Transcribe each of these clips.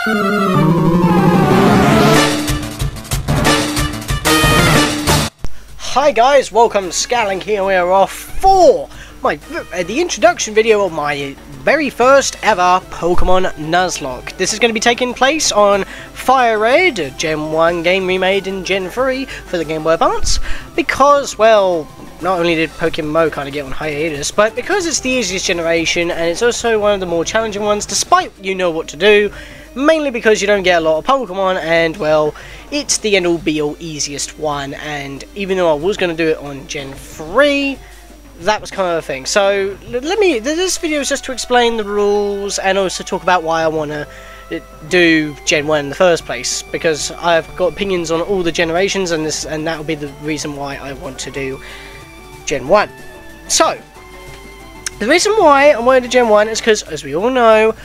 Hi guys, welcome to Scatlink here. We are off for the introduction video of my very first ever Pokemon Nuzlocke. This is going to be taking place on Fire Red, a Gen 1 game remade in Gen 3 for the Game Boy Advance, because, well, not only did PokéMMO kind of get on hiatus, but because it's the easiest generation and it's also one of the more challenging ones, despite you know what to do, mainly because you don't get a lot of Pokemon, and, well, it's the end-all be-all easiest one. And even though I was going to do it on Gen 3, that was kind of a thing. So this video is just to explain the rules and also talk about why I want to do Gen 1 in the first place, because I've got opinions on all the generations, and that will be the reason why I want to do Gen 1. So the reason why I wanted to do Gen 1 is because, as we all know,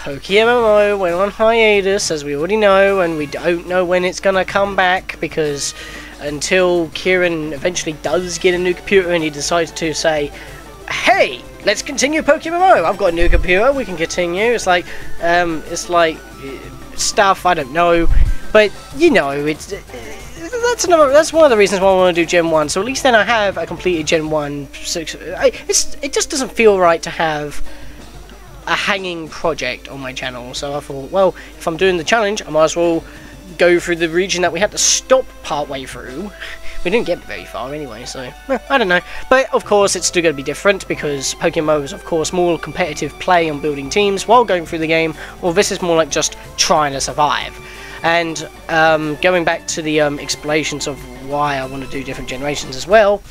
PokéMMO went on hiatus, as we already know, and we don't know when it's gonna come back, because until Kieran eventually does get a new computer and he decides to say, hey, let's continue PokéMMO, I've got a new computer, we can continue. It's like stuff, I don't know, but you know, that's one of the reasons why I want to do Gen 1, so at least then I have a completed Gen 1. It just doesn't feel right to have a hanging project on my channel, so I thought, well, if I'm doing the challenge, I might as well go through the region that we had to stop partway through. We didn't get very far anyway, so I don't know. But of course it's still going to be different, because Pokémon is of course more competitive play on building teams while going through the game, while this is more like just trying to survive. And going back to the explanations of why I want to do different generations as well,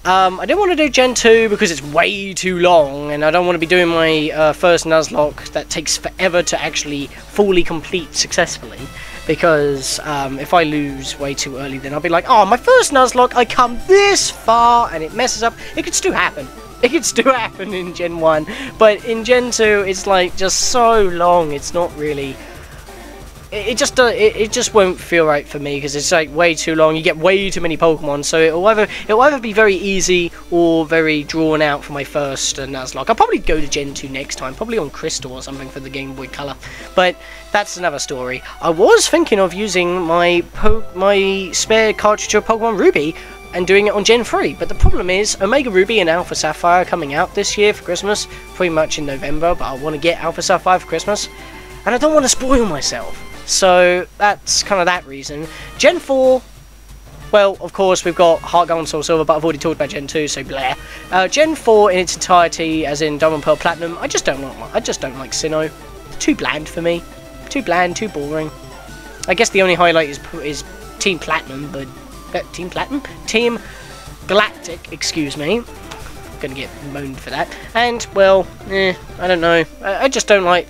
I didn't want to do Gen 2 because it's way too long, and I don't want to be doing my first Nuzlocke that takes forever to actually fully complete successfully, because if I lose way too early, then I'll be like, oh, my first Nuzlocke, I come this far, and it messes up. It could still happen. It could still happen in Gen 1, but in Gen 2, it's like just so long, it's not really... It just won't feel right for me, because it's like way too long. You get way too many Pokemon, so it'll either be very easy or very drawn out for my first Nuzlocke. I'll probably go to Gen 2 next time, probably on Crystal or something for the Game Boy Color, but that's another story. I was thinking of using my spare cartridge of Pokemon Ruby and doing it on Gen 3, but the problem is Omega Ruby and Alpha Sapphire are coming out this year for Christmas, pretty much in November, but I want to get Alpha Sapphire for Christmas, and I don't want to spoil myself. So that's kind of that reason. Gen 4, well, of course, we've got Heart Gold and Soul Silver, but I've already talked about Gen 2, so blah. Gen 4 in its entirety, as in Diamond, Pearl, Platinum, I just don't like Sinnoh. It's too bland for me. Too bland, too boring. I guess the only highlight is Team Platinum, but... Team Platinum? Team Galactic, excuse me. Gonna get moaned for that. And, well, I don't know. I just don't like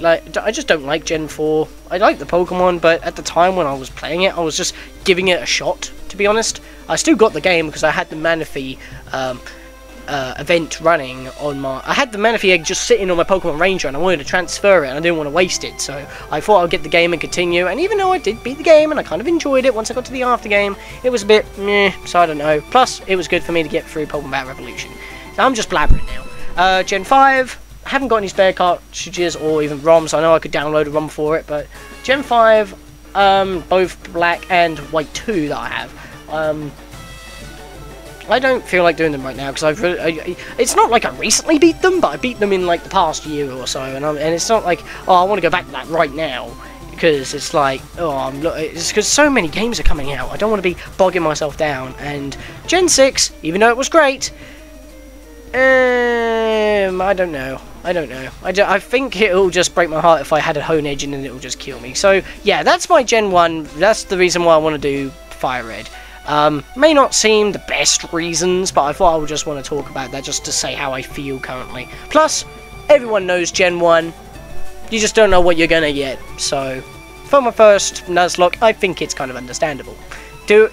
Gen 4. I like the Pokemon, but at the time when I was playing it, I was just giving it a shot, to be honest. I still got the game because I had the Manaphy event running on my... I had the Manaphy egg just sitting on my Pokemon Ranger, and I wanted to transfer it, and I didn't want to waste it, so I thought I'd get the game and continue. And even though I did beat the game, and I kind of enjoyed it once I got to the after game, it was a bit meh, so I don't know. Plus, it was good for me to get through Pokemon Battle Revolution. So I'm just blabbering now. Gen 5, I haven't got any spare cartridges or even ROMs. I know I could download a ROM for it, but Gen 5, both black and white 2 that I have. I don't feel like doing them right now, because it's not like I recently beat them, but I beat them in like the past year or so, and it's not like, oh, I want to go back to that right now, because it's like, oh, it's because so many games are coming out. I don't want to be bogging myself down. And Gen 6, even though it was great, I don't know. I think it'll just break my heart if I had a Hone Edge, and then it'll just kill me. So yeah, that's my Gen 1. That's the reason why I want to do Fire Red. May not seem the best reasons, but I thought I would just want to talk about that just to say how I feel currently. Plus, everyone knows Gen 1. You just don't know what you're gonna get. So, for my first Nuzlocke, I think it's kind of understandable.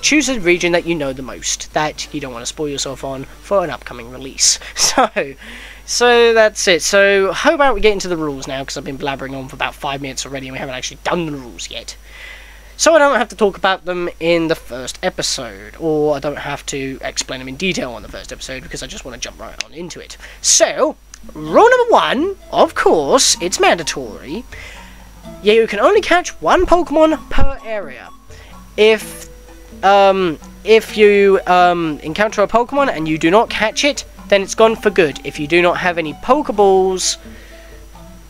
Choose a region that you know the most, that you don't want to spoil yourself on for an upcoming release. So that's it. So how about we get into the rules now, because I've been blabbering on for about 5 minutes already and we haven't actually done the rules yet. So I don't have to talk about them in the first episode, or I don't have to explain them in detail on the first episode, because I just want to jump right on into it. So, rule number 1, of course, it's mandatory. you can only catch one Pokemon per area. If you encounter a Pokemon and you do not catch it, then it's gone for good. If you do not have any Pokeballs,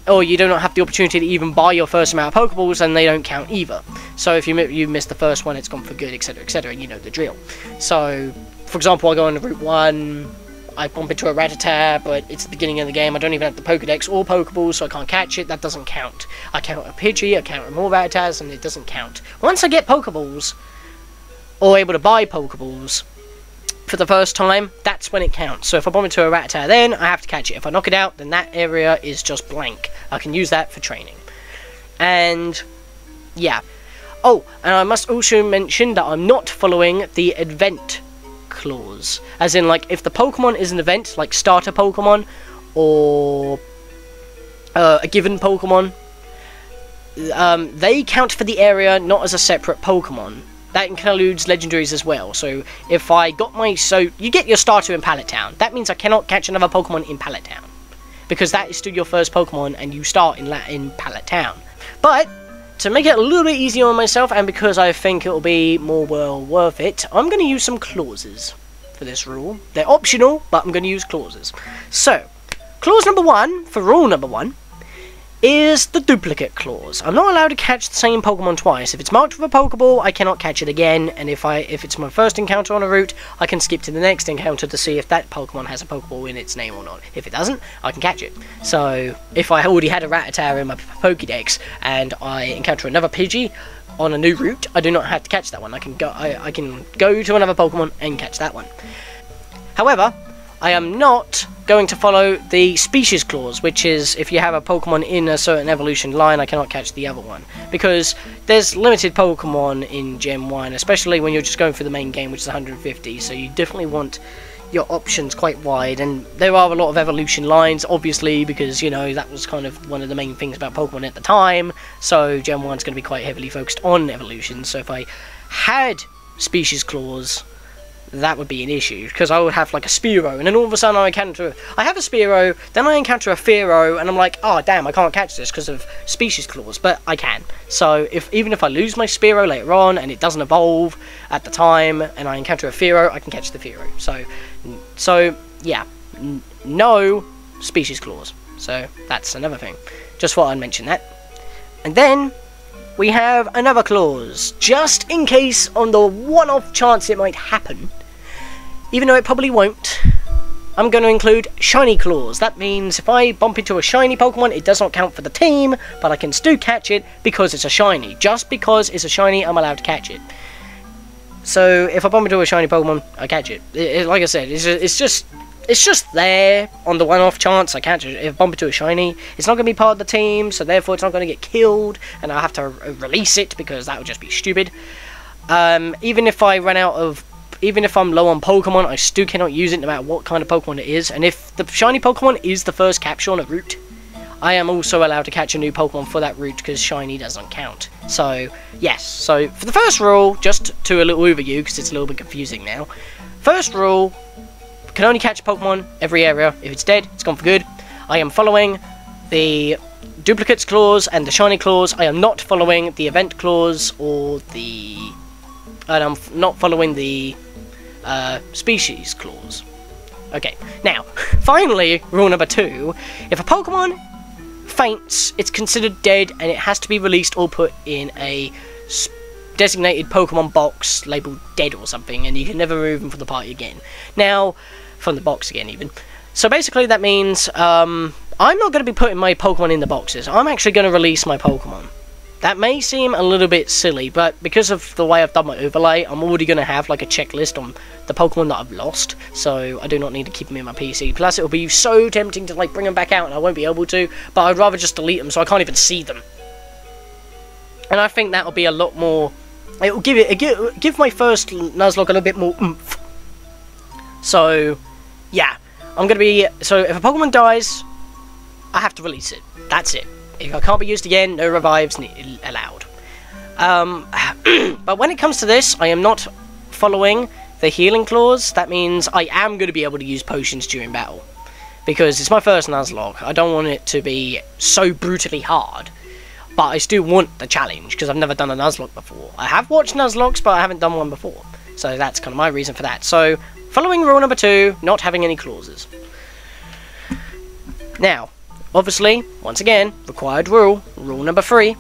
or you do not have the opportunity to even buy your first amount of Pokeballs, then they don't count either. So if you miss the first one, it's gone for good, etc, etc, you know the drill. So, for example, I go on Route 1, I bump into a Rattata, but it's the beginning of the game, I don't even have the Pokedex or Pokeballs, so I can't catch it, that doesn't count. I count a Pidgey, I count more Rattatas, and it doesn't count. Once I get Pokeballs, or able to buy Pokeballs for the first time, that's when it counts. So if I bump into a Rattata, then I have to catch it. If I knock it out, then that area is just blank. I can use that for training. And yeah. Oh, and I must also mention that I'm not following the event clause. As in, like, if the Pokemon is an event, like starter Pokemon, or a given Pokemon, they count for the area, not as a separate Pokemon. That includes legendaries as well. So if I got you get your starter in Pallet Town. That means I cannot catch another Pokemon in Pallet Town, because that is still your first Pokemon and you start in Pallet Town. But to make it a little bit easier on myself, and because I think it will be more well worth it, I'm going to use some clauses for this rule. They're optional, but I'm going to use clauses. So, clause number 1 for rule number 1 is the duplicate clause. I'm not allowed to catch the same Pokemon twice. If it's marked with a Pokeball, I cannot catch it again, and if it's my first encounter on a route, I can skip to the next encounter to see if that Pokemon has a Pokeball in its name or not. If it doesn't, I can catch it. So, if I already had a Rattata in my Pokédex, and I encounter another Pidgey on a new route, I do not have to catch that one. I can go to another Pokemon and catch that one. However, I am not going to follow the species clause, which is if you have a Pokemon in a certain evolution line, I cannot catch the other one. Because there's limited Pokemon in Gen 1, especially when you're just going for the main game, which is 150, so you definitely want your options quite wide. And there are a lot of evolution lines, obviously, because, you know, that was kind of one of the main things about Pokemon at the time, so Gen 1's going to be quite heavily focused on evolution. So if I had species clause, that would be an issue, because I would have like a Spearow, and then all of a sudden I have a Spearow, then I encounter a Fearow, and I'm like, oh damn, I can't catch this because of species clause, but I can. So even if I lose my Spearow later on, and it doesn't evolve at the time, and I encounter a Fearow, I can catch the Fearow. So yeah, no species clause. So that's another thing. Just thought I'd mention that. And then we have another clause, just in case on the one-off chance it might happen. Even though it probably won't, I'm going to include shiny clause. That means if I bump into a shiny Pokemon, it does not count for the team, but I can still catch it because it's a shiny. Just because it's a shiny, I'm allowed to catch it. So if I bump into a shiny Pokemon, I catch it. Like I said, it's just there on the one-off chance I catch it. If I bump into a shiny, it's not going to be part of the team, so therefore it's not going to get killed, and I'll have to release it because that would just be stupid. Even if I'm low on Pokemon, I still cannot use it no matter what kind of Pokemon it is. And if the shiny Pokemon is the first capture on a route, I am also allowed to catch a new Pokemon for that route because shiny doesn't count. So, yes. So, for the first rule, just to a little overview because it's a little bit confusing now. First rule, can only catch Pokemon every area. If it's dead, it's gone for good. I am following the duplicates clause and the shiny clause. I am not following the event clause or the... and I'm not following the species clause. Okay, now, finally, rule number 2. If a Pokemon faints, it's considered dead and it has to be released or put in a designated Pokemon box labeled dead or something, and you can never remove them from the party again. Now, from the box again even. So basically that means I'm not going to be putting my Pokemon in the boxes. I'm actually going to release my Pokemon. That may seem a little bit silly, but because of the way I've done my overlay, I'm already going to have like a checklist on the Pokemon that I've lost, so I do not need to keep them in my PC. Plus, it will be so tempting to like bring them back out, and I won't be able to, but I'd rather just delete them so I can't even see them. And I think that will be a lot more... It will give my first Nuzlocke a little bit more oomph. So, yeah. I'm going to be... So, if a Pokemon dies, I have to release it. That's it. If I can't be used again, no revives allowed. But when it comes to this, I am not following the healing clause. That means I am going to be able to use potions during battle. Because it's my first Nuzlocke. I don't want it to be so brutally hard. but I still want the challenge, because I've never done a Nuzlocke before. I have watched Nuzlockes, but I haven't done one before. So that's kind of my reason for that. So, following rule number 2, not having any clauses. Now, obviously, once again, required rule number 3,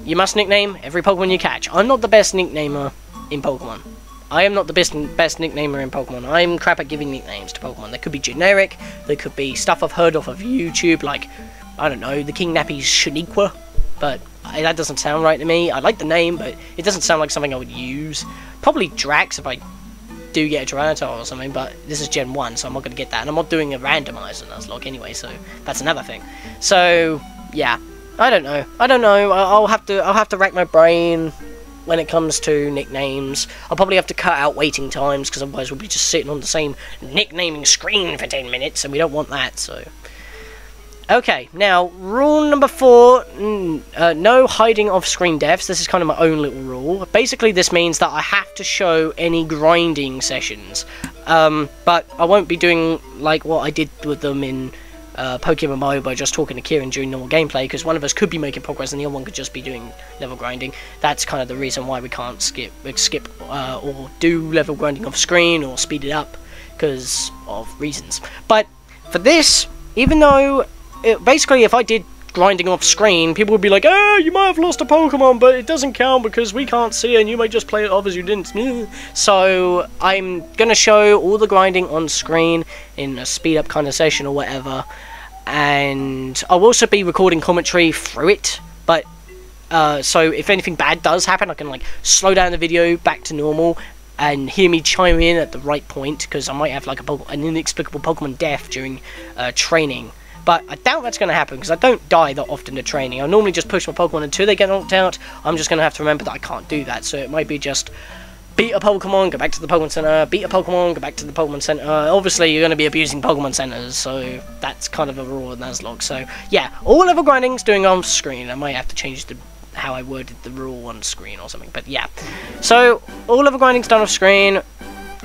you must nickname every Pokemon you catch. I'm not the best nicknamer in Pokemon. I am not the best nicknamer in Pokemon. I'm crap at giving nicknames to Pokemon. They could be generic, they could be stuff I've heard off of YouTube, like, I don't know, the King Nappy's Shaniqua, but that doesn't sound right to me. I like the name, but it doesn't sound like something I would use. Probably Drax if I do get a Tyranitar or something, but this is Gen 1, so I'm not going to get that. And I'm not doing a randomizer Nuzlocke anyway, so that's another thing. So, yeah. I don't know. I'll have to rack my brain when it comes to nicknames. I'll probably have to cut out waiting times, because otherwise we'll be just sitting on the same nicknaming screen for 10 minutes, and we don't want that, so... Okay, now, rule number 4, no hiding of screen deaths. This is kind of my own little rule. Basically, this means that I have to show any grinding sessions. But I won't be doing, like, what I did with them in PokéMMO by just talking to Kieran during normal gameplay, because one of us could be making progress and the other one could just be doing level grinding. That's kind of the reason why we can't skip or do level grinding off screen or speed it up, because of reasons. But for this, even though... basically, if I did grinding off screen, people would be like, oh, you might have lost a Pokemon, but it doesn't count because we can't see it, and you might just play it off as you didn't. So, I'm going to show all the grinding on screen in a speed-up kind of session or whatever, and I'll also be recording commentary through it, but, so if anything bad does happen, I can, like, slow down the video back to normal, and hear me chime in at the right point, because I might have, like, an inexplicable Pokemon death during training. But I doubt that's going to happen, because I don't die that often to training. I normally just push my Pokemon until they get knocked out. I'm just going to have to remember that I can't do that. So it might be just beat a Pokemon, go back to the Pokemon Center, beat a Pokemon, go back to the Pokemon Center. Obviously, you're going to be abusing Pokemon Centers, so that's kind of a rule in Nuzlocke. So yeah, all level grinding's doing on screen. I might have to change how I worded the rule on screen or something, but yeah. So all level grinding's done off screen.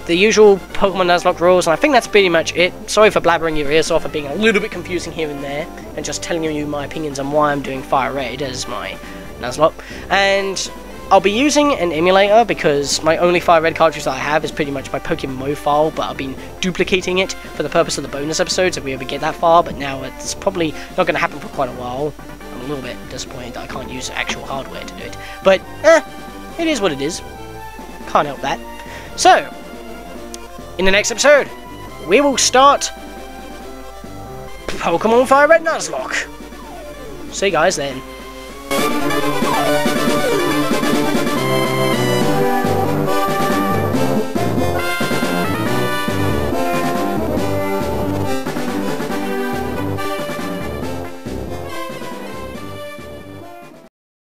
The usual Pokemon Nuzlocke rules, and I think that's pretty much it. Sorry for blabbering your ears off and being a little bit confusing here and there, and just telling you my opinions on why I'm doing Fire Red as my Nuzlocke. And I'll be using an emulator, because my only Fire Red cartridge that I have is pretty much my PokéMMO file, but I've been duplicating it for the purpose of the bonus episodes if we ever get that far, but now it's probably not going to happen for quite a while. I'm a little bit disappointed that I can't use actual hardware to do it, but it is what it is. Can't help that. So, in the next episode, we will start Pokémon Fire Red Nuzlocke. See you guys then.